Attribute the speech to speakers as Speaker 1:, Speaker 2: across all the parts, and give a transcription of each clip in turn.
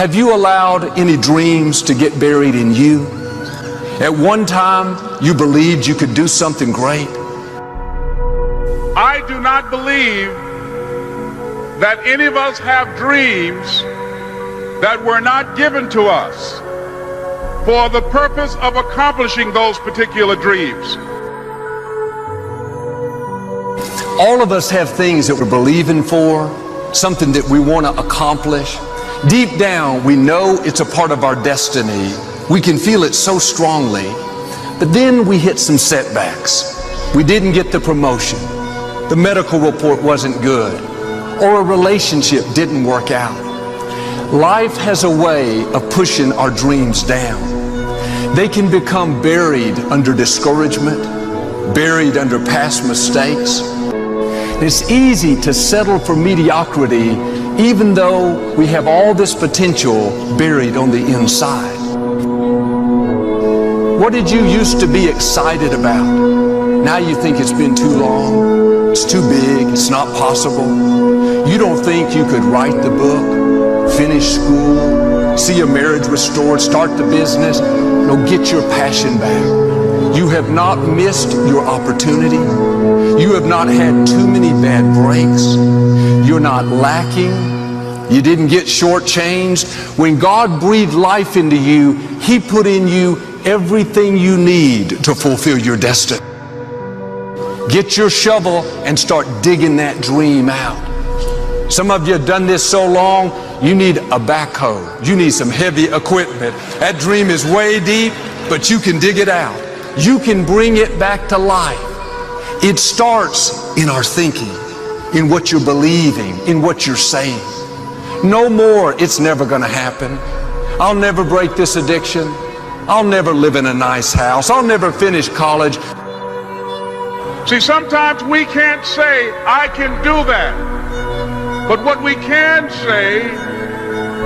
Speaker 1: Have you allowed any dreams to get buried in you? At one time, you believed you could do something great.
Speaker 2: I do not believe that any of us have dreams that were not given to us for the purpose of accomplishing those particular dreams.
Speaker 1: All of us have things that we're believing for, something that we want to accomplish. Deep down, we know it's a part of our destiny. We can feel it so strongly. But then we hit some setbacks. We didn't get the promotion. The medical report wasn't good. Or a relationship didn't work out. Life has a way of pushing our dreams down. They can become buried under discouragement, buried under past mistakes. It's easy to settle for mediocrity even though we have all this potential buried on the inside. What did you used to be excited about? Now you think it's been too long, it's too big, it's not possible. You don't think you could write the book, finish school, see a marriage restored, start the business, no, get your passion back. You have not missed your opportunity. You have not had too many bad breaks. You're not lacking. You didn't get shortchanged. When God breathed life into you, He put in you everything you need to fulfill your destiny. Get your shovel and start digging that dream out. Some of you have done this so long, you need a backhoe. You need some heavy equipment. That dream is way deep, but you can dig it out. You can bring it back to life. It starts in our thinking, in what you're believing, in what you're saying. No more, it's never going to happen. I'll never break this addiction. I'll never live in a nice house. I'll never finish college.
Speaker 2: See, sometimes we can't say, I can do that. But what we can say,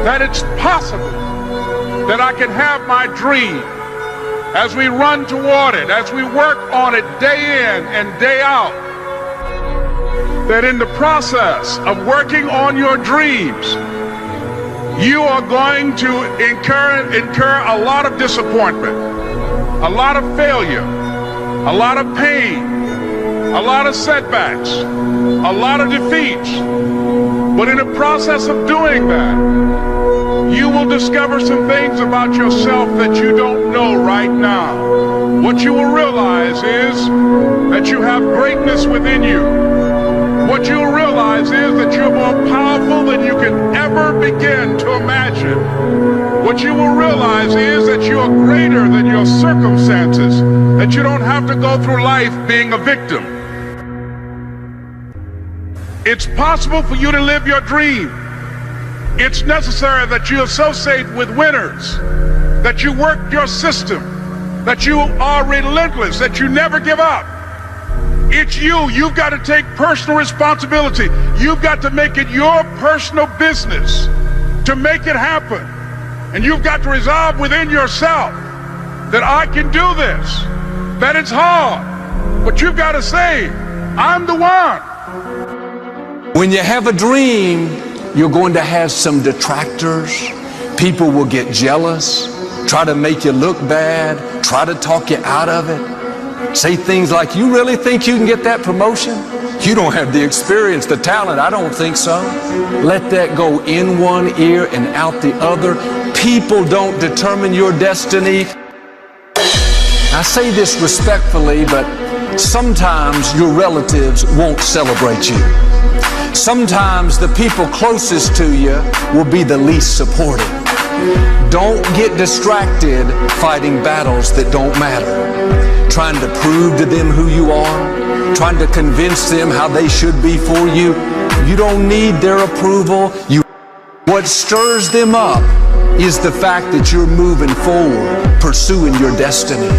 Speaker 2: that it's possible that I can have my dream. As we run toward it, as we work on it day in and day out, that in the process of working on your dreams, you are going to incur a lot of disappointment, a lot of failure, a lot of pain, a lot of setbacks, a lot of defeats. But in the process of doing that, you will discover some things about yourself that you don't know right now. What you will realize is that you have greatness within you. What you'll realize is that you're more powerful than you can ever begin to imagine. What you will realize is that you are greater than your circumstances, that you don't have to go through life being a victim. It's possible for you to live your dream. It's necessary that you associate with winners, that you work your system, that you are relentless, that you never give up. It's you. You've got to take personal responsibility. You've got to make it your personal business to make it happen. And you've got to resolve within yourself that I can do this, that it's hard, but you've got to say, I'm the one.
Speaker 1: When you have a dream, you're going to have some detractors. People will get jealous, try to make you look bad, try to talk you out of it. Say things like, you really think you can get that promotion? You don't have the experience, the talent. I don't think so. Let that go in one ear and out the other. People don't determine your destiny. I say this respectfully, but sometimes your relatives won't celebrate you. Sometimes the people closest to you will be the least supportive. Don't get distracted fighting battles that don't matter. Trying to prove to them who you are, trying to convince them how they should be for you. You don't need their approval. What stirs them up is the fact that you're moving forward, pursuing your destiny.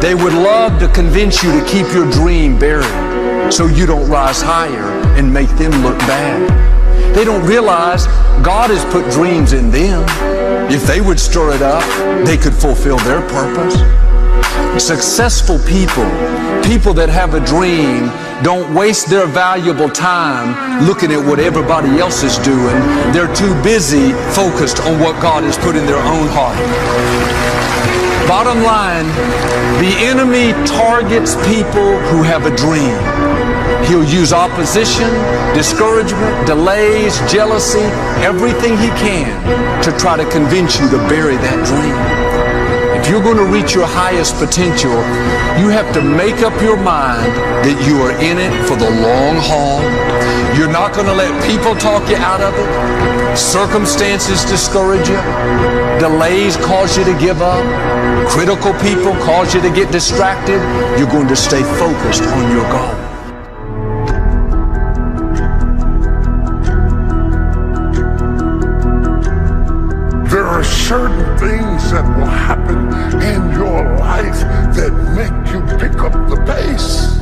Speaker 1: They would love to convince you to keep your dream buried so you don't rise higher and make them look bad. They don't realize God has put dreams in them. If they would stir it up, they could fulfill their purpose. Successful people, people that have a dream, don't waste their valuable time looking at what everybody else is doing. They're too busy focused on what God has put in their own heart. Bottom line, the enemy targets people who have a dream. He'll use opposition, discouragement, delays, jealousy, everything he can to try to convince you to bury that dream. If you're going to reach your highest potential, you have to make up your mind that you are in it for the long haul. You're not going to let people talk you out of it. Circumstances discourage you. Delays cause you to give up. Critical people cause you to get distracted. You're going to stay focused on your goal.
Speaker 3: There are certain things that will happen in your life that make you pick up the pace,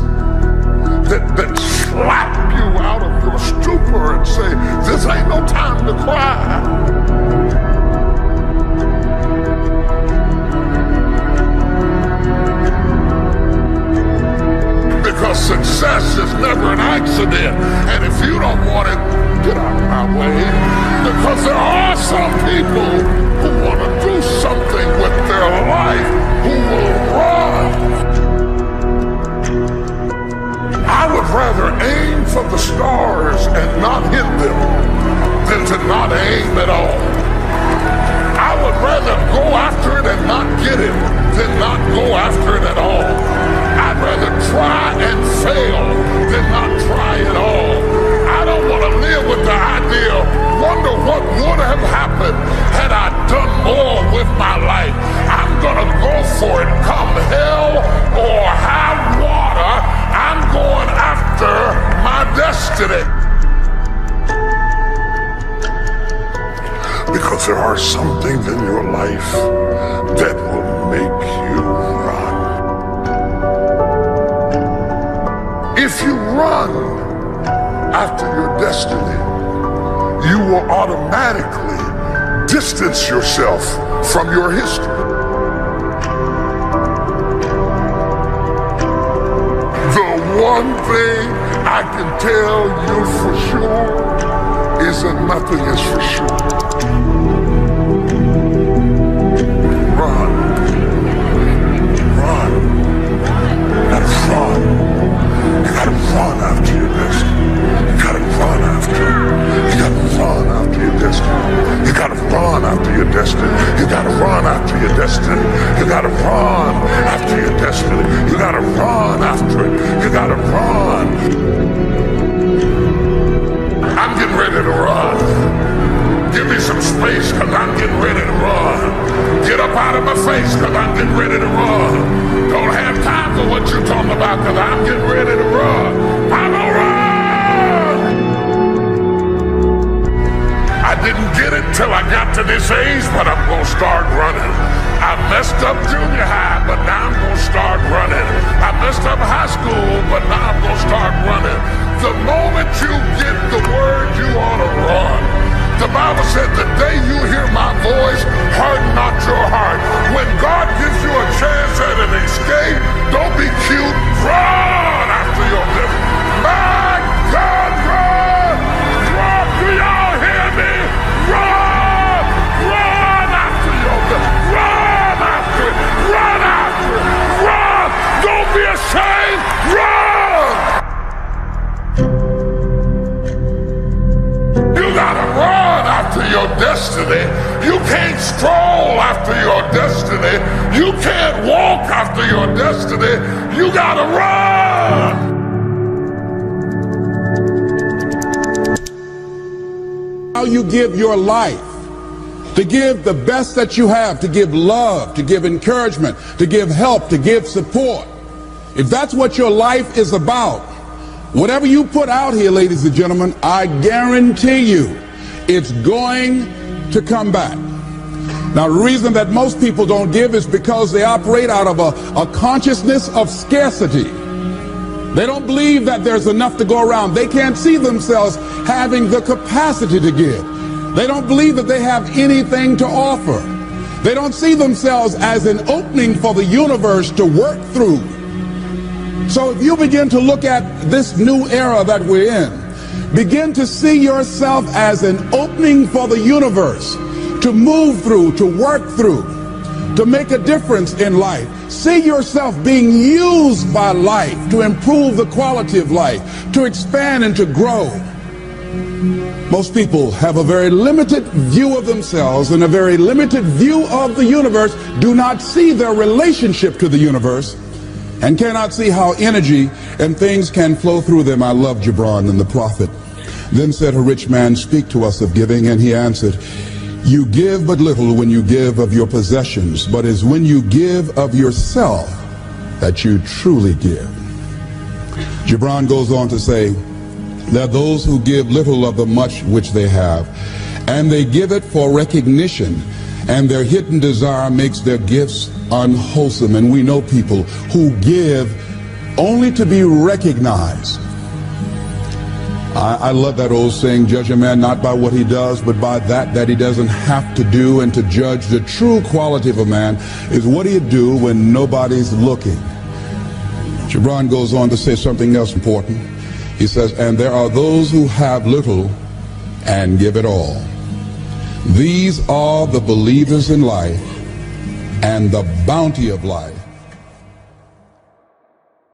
Speaker 3: that slap you out of your stupor and say, this ain't no time to cry. Because success is never an accident, and if you don't want it, get out of my way. Because there are some people who want to do something with their life, who will run. I would rather aim for the stars and not hit them than to not aim at all. I would rather go after it and not get it than not go after it at all. I'd rather try and fail than not try at all. I don't want to live with the idea, wonder what would have happened had I done more with my life. I'm gonna go for it, come hell or high water. I'm going after my destiny. Because there are some things in your life that will make you run. If you run after your destiny, you will automatically distance yourself from your history. The one thing I can tell you for sure is that nothing is for sure. Run. Run. You gotta run. You gotta run after your destiny. You gotta run after it. You gotta run after your destiny. You gotta run after your destiny. You gotta run after your destiny. You gotta run after your destiny. You gotta run after it. You gotta run. I'm getting ready to run. Give me some space, cause I'm getting ready to run. Get up out of my face, cause I'm getting ready to run. Don't have time for what you're talking about, cause I'm getting ready to run. I'm gonna run! I didn't get it till I got to this age, but I'm gonna start running. I messed up junior high, but now I'm gonna start running. I messed up high school, but now I'm gonna start running. The moment you get the word, you ought to run. The Bible said, the day you hear my voice, harden not your heart. When God gives you a chance at an escape, don't be cute, run after your living. My God, run! Run! Do y'all hear me? Run! Run after your living. Run after it! Run after it! Run! Don't be ashamed! Run! You gotta run after your destiny. You can't stroll after your destiny. You can't walk after your destiny. You gotta run.
Speaker 4: How you give your life, to give the best that you have, to give love, to give encouragement, to give help, to give support. If that's what your life is about, whatever you put out here, ladies and gentlemen, I guarantee you it's going to come back. Now, the reason that most people don't give is because they operate out of a consciousness of scarcity. They don't believe that there's enough to go around. They can't see themselves having the capacity to give. They don't believe that they have anything to offer. They don't see themselves as an opening for the universe to work through. So if you begin to look at this new era that we're in, begin to see yourself as an opening for the universe to move through, to work through, to make a difference in life. See yourself being used by life to improve the quality of life, to expand and to grow. Most people have a very limited view of themselves and a very limited view of the universe, do not see their relationship to the universe, and cannot see how energy and things can flow through them. I love Gibran and the prophet. Then said a rich man, speak to us of giving, and he answered, you give but little when you give of your possessions, but it's when you give of yourself that you truly give. Gibran goes on to say, there are those who give little of the much which they have, and they give it for recognition, and their hidden desire makes their gifts unwholesome. And we know people who give only to be recognized. I love that old saying, judge a man not by what he does, but by that he doesn't have to do. And to judge the true quality of a man is what do you do when nobody's looking. Gibran goes on to say something else important. He says, and there are those who have little and give it all. These are the believers in life and the bounty of life.